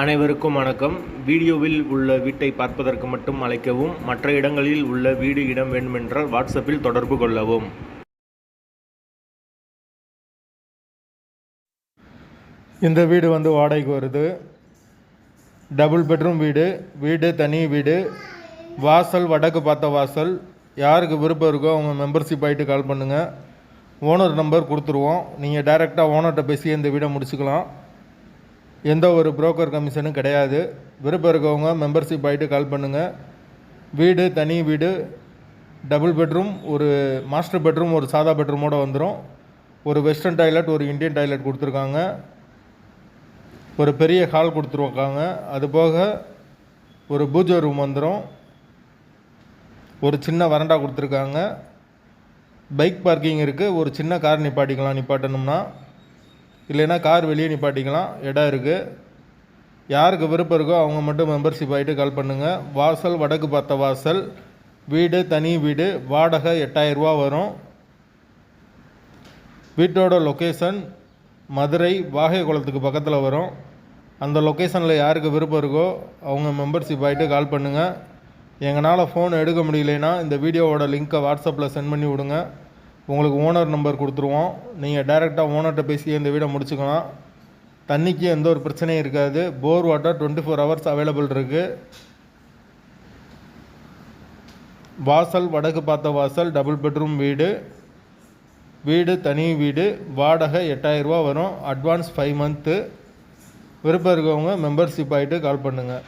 அனைவருக்கும் வணக்கம். வீடியோவில் உள்ள வீட்டை பார்ப்பதற்கு மட்டும் அழைக்கவும். மற்ற இடங்களில் உள்ள வீடு இடம் வேண்டுமென்றால் வாட்ஸ்அப்பில் தொடர்பு கொள்ளவும். இந்த வீடு வாடகைக்கு வருது. டபுள் பெட்ரூம் வீடு தனி வீடு. வாசல் வடக்கு பார்த்த வாசல். யாருக்கு விருப்பம் இருக்கோ அவங்க மெம்பர்ஷிப் ஆகிட்டு கால் பண்ணுங்கள். ஓனர் நம்பர் கொடுத்துருவோம். நீங்கள் டைரெக்டாக ஓனர்கிட்ட பேசி இந்த வீடை முடிச்சுக்கலாம். எந்த ஒரு புரோக்கர் கமிஷனும் கிடையாது. விருப்பம் இருக்கவங்க மெம்பர்ஷிப் ஆகிட்டு கால் பண்ணுங்கள். வீடு தனி வீடு, டபுள் பெட்ரூம், ஒரு மாஸ்டர் பெட்ரூம், ஒரு சாதா பெட்ரூமோடு வந்துடும். ஒரு வெஸ்டர்ன் டாய்லெட், ஒரு இந்தியன் டாய்லெட் கொடுத்துருக்காங்க. ஒரு பெரிய ஹால் கொடுத்துருக்காங்க. அதுபோக ஒரு பூஜை ரூம் வந்துடும். ஒரு சின்ன வரண்டா கொடுத்துருக்காங்க. பைக் பார்க்கிங் இருக்குது. ஒரு சின்ன கார் நிப்பாட்டணும்னா, இல்லைன்னா கார் வெளியே நிப்பாட்டிக்கலாம், இடம் இருக்குது. யாருக்கு விருப்பம் இருக்கோ அவங்க மட்டும் மெம்பர்ஷிப் ஆகிட்டு கால் பண்ணுங்கள். வாசல் வடக்கு பார்த்த வாசல். வீடு தனி வீடு. வாடகை 8000 ரூபா வரும். வீட்டோட லொக்கேஷன் மதுரை வாகை குளத்துக்கு பக்கத்தில் வரும். அந்த லொக்கேஷனில் யாருக்கு விருப்பம் இருக்கோ அவங்க மெம்பர்ஷிப் ஆகிட்டு கால் பண்ணுங்கள். எங்களால் ஃபோன் எடுக்க முடியலைன்னா இந்த வீடியோவோட லிங்க்கை வாட்ஸ்அப்பில் சென்ட் பண்ணி விடுங்க. உங்களுக்கு ஓனர் நம்பர் கொடுத்துருவோம். நீங்கள் டைரெக்டாக ஓனர்கிட்ட பேசி இந்த வீடை முடிச்சுக்கலாம். தண்ணிக்கு எந்த ஒரு பிரச்சனையும் இருக்காது. போர் வாட்டர் 24 ஹவர்ஸ் அவைலபிள் இருக்குது. வாசல் வடக்கு பார்த்த வாசல். டபுள் பெட்ரூம் வீடு தனி வீடு. வாடகை 8000 ரூபா வரும். Advance 5 month. விருப்பம் இருக்கவங்க மெம்பர்ஷிப் ஆகிட்டு கால் பண்ணுங்கள்.